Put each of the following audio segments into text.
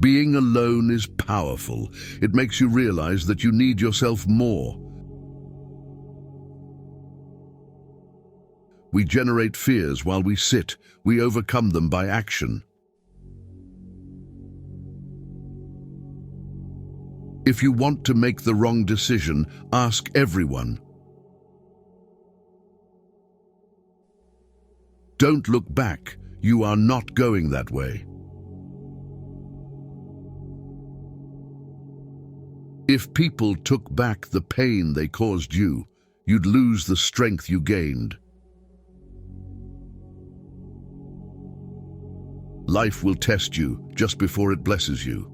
Being alone is powerful. It makes you realize that you need yourself more. We generate fears while we sit. We overcome them by action. If you want to make the wrong decision, ask everyone. Don't look back. You are not going that way. If people took back the pain they caused you, you'd lose the strength you gained. Life will test you just before it blesses you.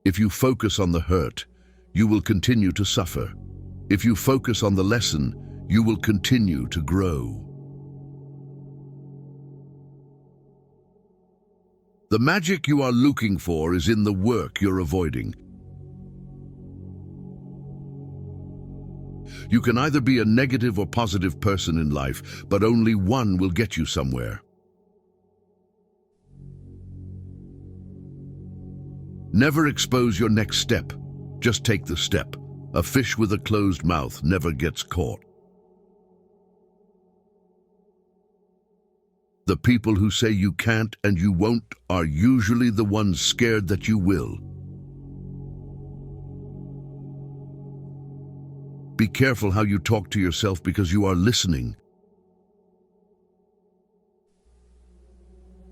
If you focus on the hurt, you will continue to suffer. If you focus on the lesson, you will continue to grow. The magic you are looking for is in the work you're avoiding. You can either be a negative or positive person in life, but only one will get you somewhere. Never expose your next step. Just take the step. A fish with a closed mouth never gets caught. The people who say you can't and you won't are usually the ones scared that you will. Be careful how you talk to yourself because you are listening.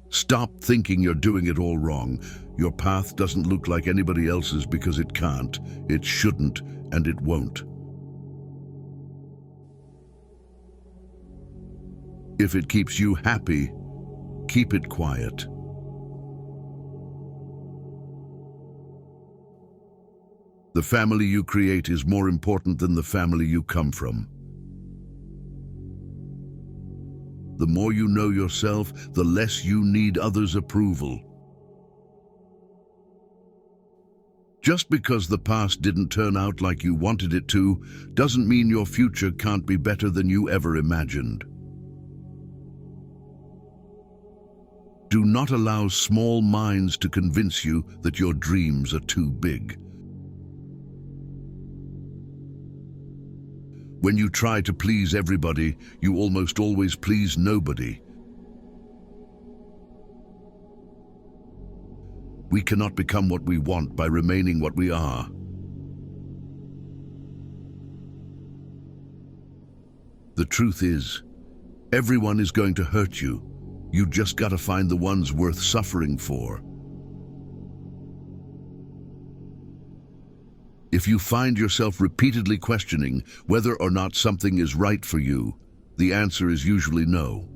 Stop thinking you're doing it all wrong. Your path doesn't look like anybody else's because it can't, it shouldn't, and it won't. If it keeps you happy, keep it quiet. The family you create is more important than the family you come from. The more you know yourself, the less you need others' approval. Just because the past didn't turn out like you wanted it to, doesn't mean your future can't be better than you ever imagined. Do not allow small minds to convince you that your dreams are too big. When you try to please everybody, you almost always please nobody. We cannot become what we want by remaining what we are. The truth is, everyone is going to hurt you. You just gotta find the ones worth suffering for. If you find yourself repeatedly questioning whether or not something is right for you, the answer is usually no.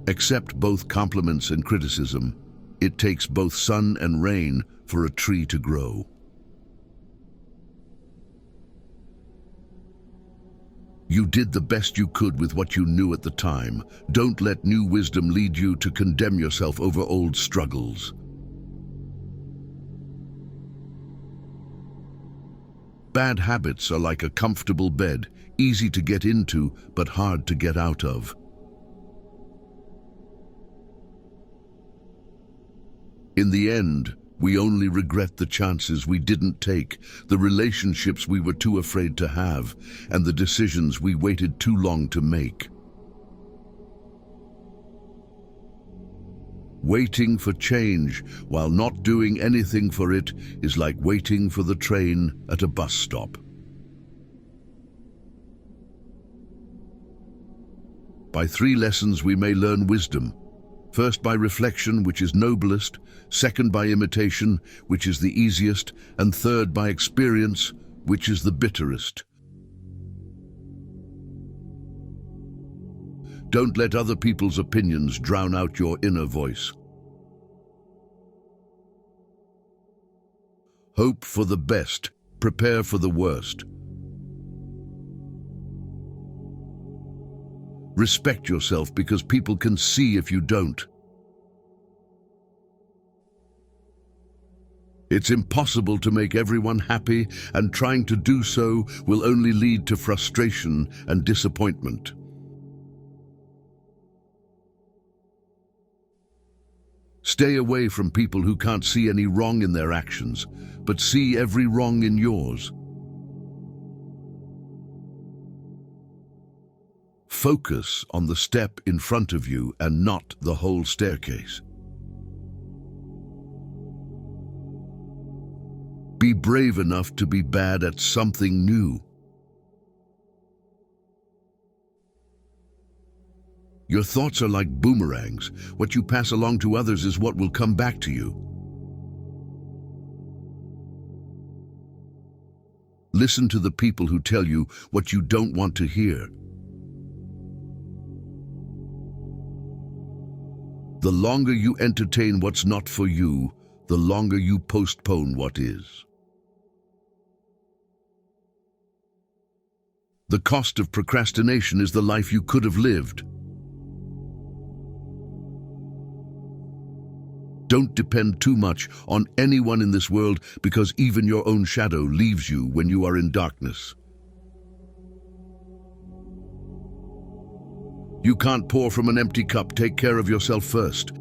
Accept both compliments and criticism. It takes both sun and rain for a tree to grow. You did the best you could with what you knew at the time. Don't let new wisdom lead you to condemn yourself over old struggles. Bad habits are like a comfortable bed, easy to get into, but hard to get out of. In the end, we only regret the chances we didn't take, the relationships we were too afraid to have, and the decisions we waited too long to make. Waiting for change while not doing anything for it is like waiting for the train at a bus stop. By 3 lessons we may learn wisdom. First by reflection, which is noblest, second by imitation, which is the easiest, and third by experience, which is the bitterest. Don't let other people's opinions drown out your inner voice. Hope for the best, prepare for the worst. Respect yourself because people can see if you don't. It's impossible to make everyone happy, and trying to do so will only lead to frustration and disappointment. Stay away from people who can't see any wrong in their actions, but see every wrong in yours. Focus on the step in front of you and not the whole staircase. Be brave enough to be bad at something new. Your thoughts are like boomerangs. What you pass along to others is what will come back to you. Listen to the people who tell you what you don't want to hear. The longer you entertain what's not for you, the longer you postpone what is. The cost of procrastination is the life you could have lived. Don't depend too much on anyone in this world, because even your own shadow leaves you when you are in darkness. You can't pour from an empty cup. Take care of yourself first.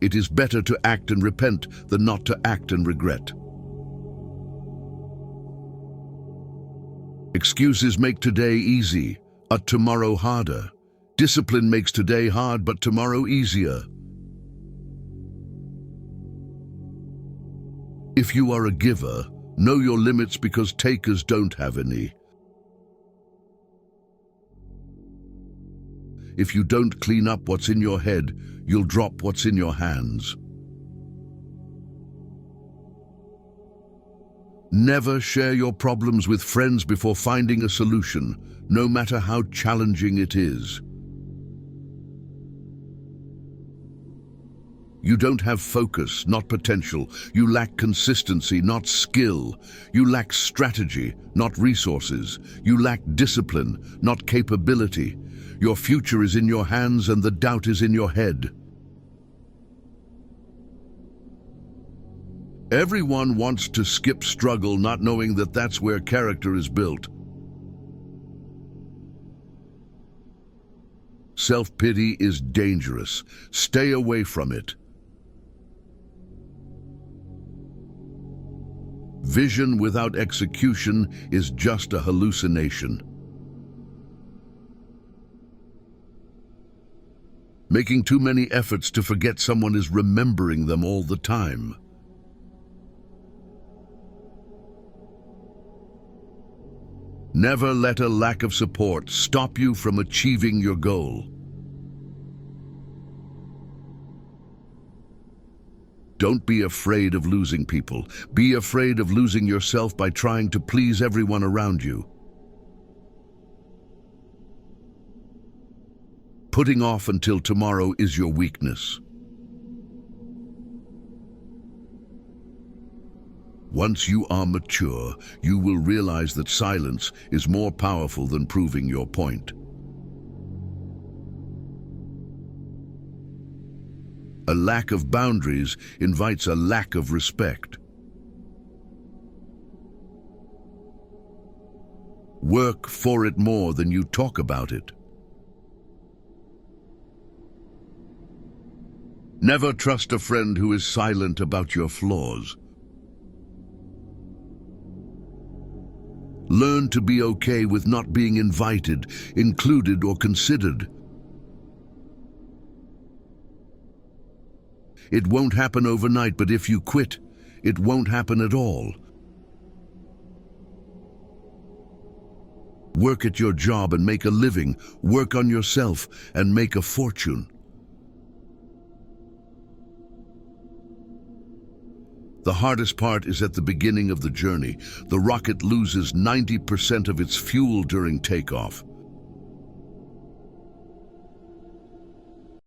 It is better to act and repent than not to act and regret. Excuses make today easy, a tomorrow harder. Discipline makes today hard, but tomorrow easier. If you are a giver, know your limits, because takers don't have any. If you don't clean up what's in your head, you'll drop what's in your hands. Never share your problems with friends before finding a solution, no matter how challenging it is. You don't have focus, not potential. You lack consistency, not skill. You lack strategy, not resources. You lack discipline, not capability. Your future is in your hands and the doubt is in your head. Everyone wants to skip struggle, not knowing that that's where character is built. Self-pity is dangerous. Stay away from it. Vision without execution is just a hallucination. Making too many efforts to forget someone is remembering them all the time. Never let a lack of support stop you from achieving your goal. Don't be afraid of losing people. Be afraid of losing yourself by trying to please everyone around you. Putting off until tomorrow is your weakness. Once you are mature, you will realize that silence is more powerful than proving your point. A lack of boundaries invites a lack of respect. Work for it more than you talk about it. Never trust a friend who is silent about your flaws. Learn to be okay with not being invited, included, or considered. It won't happen overnight, but if you quit, it won't happen at all. Work at your job and make a living. Work on yourself and make a fortune. The hardest part is at the beginning of the journey. The rocket loses 90% of its fuel during takeoff.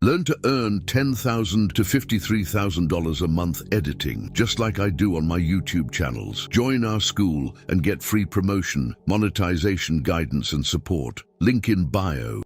Learn to earn $10,000 to $53,000 a month editing, just like I do on my YouTube channels. Join our school and get free promotion, monetization guidance and support. Link in bio.